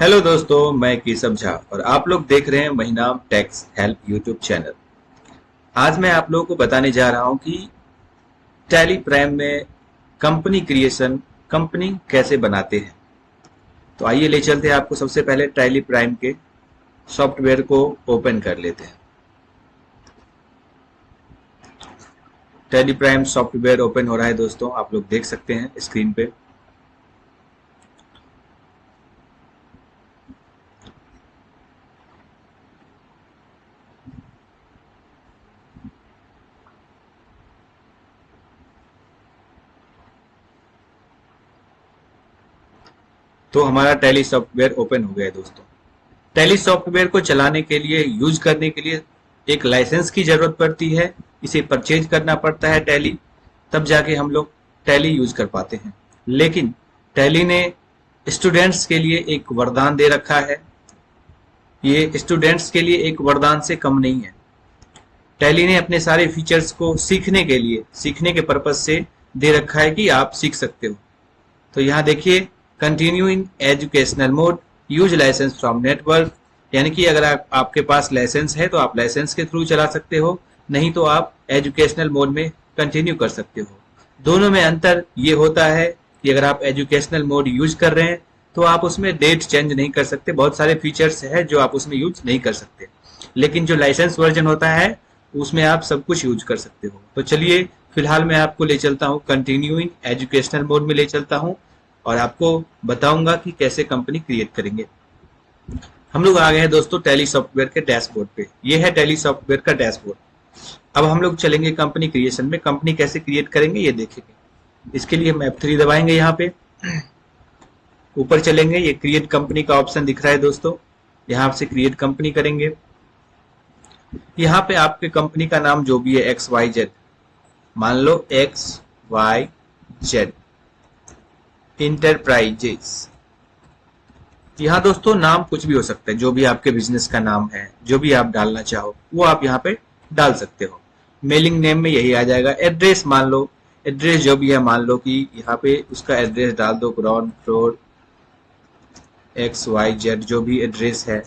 Hello दोस्तों, मैं केशव झा और आप लोग देख रहे हैं महिनाम टैक्स हेल्प यूट्यूब चैनल। आज मैं आप लोगों को बताने जा रहा हूं कि टैली प्राइम में कंपनी क्रिएशन कंपनी कैसे बनाते हैं। तो आइए ले चलते हैं आपको। सबसे पहले टैली प्राइम के सॉफ्टवेयर को ओपन कर लेते हैं। टैली प्राइम सॉफ्टवेयर ओपन हो रहा है दोस्तों, आप लोग देख सकते हैं स्क्रीन पे। तो हमारा टैली सॉफ्टवेयर ओपन हो गया है दोस्तों। टैली सॉफ्टवेयर को चलाने के लिए, यूज करने के लिए एक लाइसेंस की जरूरत पड़ती है। इसे परचेज करना पड़ता है टैली, तब जाके हम लोग टैली यूज कर पाते हैं। लेकिन टैली ने स्टूडेंट्स के लिए एक वरदान दे रखा है। ये स्टूडेंट्स के लिए एक वरदान से कम नहीं है। टैली ने अपने सारे फीचर्स को सीखने के लिए, सीखने के पर्पज से दे रखा है कि आप सीख सकते हो। तो यहाँ देखिए, continue in educational mode, use license from network, यानी कि अगर आपके पास लाइसेंस है तो आप लाइसेंस के थ्रू चला सकते हो, नहीं तो आप एजुकेशनल मोड में कंटिन्यू कर सकते हो। दोनों में अंतर ये होता है कि अगर आप एजुकेशनल मोड यूज कर रहे हैं तो आप उसमें डेट चेंज नहीं कर सकते। बहुत सारे फीचर्स है जो आप उसमें यूज नहीं कर सकते। लेकिन जो लाइसेंस वर्जन होता है उसमें आप सब कुछ यूज कर सकते हो। तो चलिए, फिलहाल मैं आपको ले चलता हूँ कंटिन्यूइंग एजुकेशनल मोड में ले चलता हूँ और आपको बताऊंगा कि कैसे कंपनी क्रिएट करेंगे। हम लोग आ गए हैं दोस्तों टैली सॉफ्टवेयर के डैशबोर्ड पे। ये है टैली सॉफ्टवेयर का डैशबोर्ड। अब हम लोग चलेंगे कंपनी क्रिएशन में। कंपनी कैसे क्रिएट करेंगे ये देखेंगे। इसके लिए हम F3 दबाएंगे। यहाँ पे ऊपर चलेंगे, ये क्रिएट कंपनी का ऑप्शन दिख रहा है दोस्तों। यहाँ से क्रिएट कंपनी करेंगे। यहाँ पे आपके कंपनी का नाम जो भी है XYZ, मान लो XYZ इंटरप्राइजेस। यहाँ दोस्तों नाम कुछ भी हो सकता है, जो भी आपके बिजनेस का नाम है, जो भी आप डालना चाहो वो आप यहाँ पे डाल सकते हो। मेलिंग नेम में यही आ जाएगा। एड्रेस मान लो, एड्रेस जो भी है मान लो कि यहाँ पे उसका एड्रेस डाल दो, ग्राउंड फ्लोर XYZ, जो भी एड्रेस है,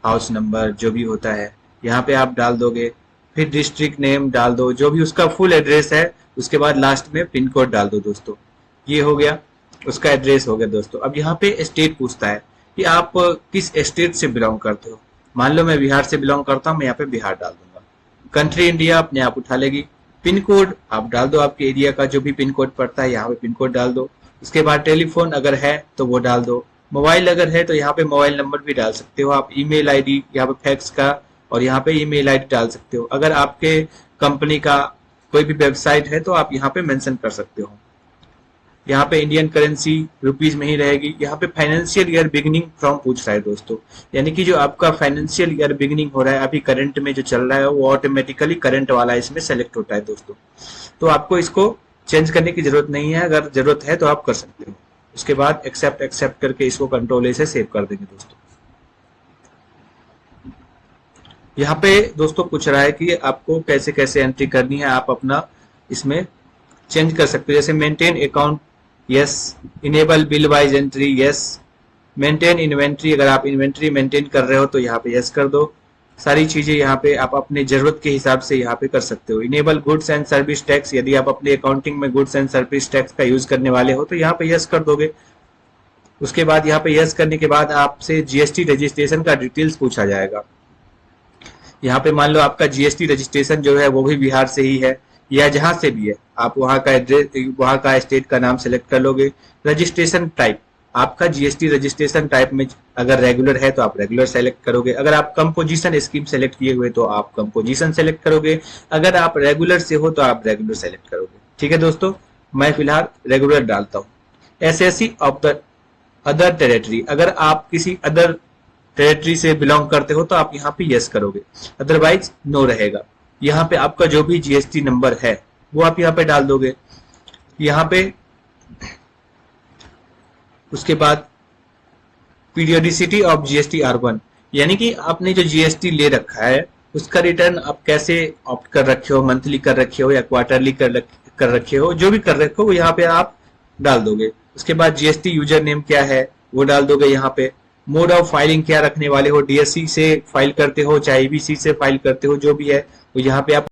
हाउस नंबर जो भी होता है यहाँ पे आप डाल दोगे। फिर डिस्ट्रिक्ट नेम डाल दो, जो भी उसका फुल एड्रेस है। उसके बाद लास्ट में पिन कोड डाल दो दोस्तों। ये हो गया, उसका एड्रेस हो गया दोस्तों। अब यहाँ पे स्टेट पूछता है कि आप किस स्टेट से बिलोंग करते हो। मान लो मैं बिहार से बिलोंग करता हूँ, मैं यहाँ पे बिहार डाल दूंगा। कंट्री इंडिया अपने आप उठा लेगी। पिन कोड आप डाल दो, आपके एरिया का जो भी पिन कोड पड़ता है यहाँ पे पिन कोड डाल दो। उसके बाद टेलीफोन अगर है तो वो डाल दो। मोबाइल अगर है तो यहाँ पे मोबाइल नंबर भी डाल सकते हो आप। ईमेल आईडी यहाँ पे फैक्स का और यहाँ पे ईमेल आईडी डाल सकते हो। अगर आपके कंपनी का कोई भी वेबसाइट है तो आप यहाँ पे मेंशन कर सकते हो। यहाँ पे इंडियन करेंसी रुपीज में ही रहेगी। यहाँ पे फाइनेंशियल ईयर बिगिनिंग फ्रॉम पूछ रहा है दोस्तों, यानी कि जो आपका फाइनेंशियल ईयर बिगिनिंग हो रहा है अभी करंट में जो चल रहा है वो ऑटोमेटिकली करंट वाला इसमें सेलेक्ट होता है दोस्तों। तो आपको इसको चेंज करने की जरूरत नहीं है, अगर जरूरत है तो आप कर सकते हो। उसके बाद एक्सेप्ट एक्सेप्ट करके इसको कंट्रोल ए से सेव कर देंगे दोस्तों। यहाँ पे दोस्तों पूछ रहा है कि आपको कैसे कैसे एंट्री करनी है। आप अपना इसमें चेंज कर सकते हो, जैसे maintain account, yes. Enable bill wise entry, yes. Maintain inventory, अगर आप इन्वेंट्री मेंटेन कर रहे हो तो यहाँ पे यस कर दो। सारी चीजें यहाँ पे आप अपने जरूरत के हिसाब से यहाँ पे कर सकते हो। Enable goods and service tax, यदि आप अपने अकाउंटिंग में गुड्स एंड सर्विस टैक्स का यूज करने वाले हो तो यहाँ पे यस कर दोगे। उसके बाद यहाँ पे यस करने के बाद आपसे जीएसटी रजिस्ट्रेशन का डिटेल्स पूछा जाएगा। यहाँ पे मान लो आपका जीएसटी रजिस्ट्रेशन जो है वो भी बिहार से ही है या जहां से भी है, आप वहां का एड्रेस, वहां का स्टेट का नाम सेलेक्ट कर लोगे। रजिस्ट्रेशन टाइप, आपका जीएसटी रजिस्ट्रेशन टाइप में अगर रेगुलर है तो आप रेगुलर सेलेक्ट करोगे। अगर आप कंपोजिशन स्कीम सेलेक्ट किए हुए तो आप कंपोजिशन सेलेक्ट करोगे। अगर आप रेगुलर से हो तो आप रेगुलर सेलेक्ट करोगे। ठीक है दोस्तों, मैं फिलहाल रेगुलर डालता हूँ। SSC of the other territory, अगर आप किसी अदर टेरिटरी से बिलोंग करते हो तो आप यहाँ पे यस करोगे, अदरवाइज नो रहेगा। यहाँ पे आपका जो भी जीएसटी नंबर है वो आप यहाँ पे डाल दोगे। यहाँ पे उसके बाद पीरियोडिसिटी ऑफ जीएसटी R1, यानी कि आपने जो जीएसटी ले रखा है उसका रिटर्न आप कैसे ऑप्ट कर रखे हो, मंथली कर रखे हो या क्वार्टरली कर रखे हो, जो भी कर रखे हो वो यहाँ पे आप डाल दोगे। उसके बाद जीएसटी यूजर नेम क्या है वो डाल दोगे यहाँ पे। मोड ऑफ फाइलिंग क्या रखने वाले हो, डीएससी से फाइल करते हो चाहे ईबीसी से फाइल करते हो, जो भी है वो यहाँ पे आप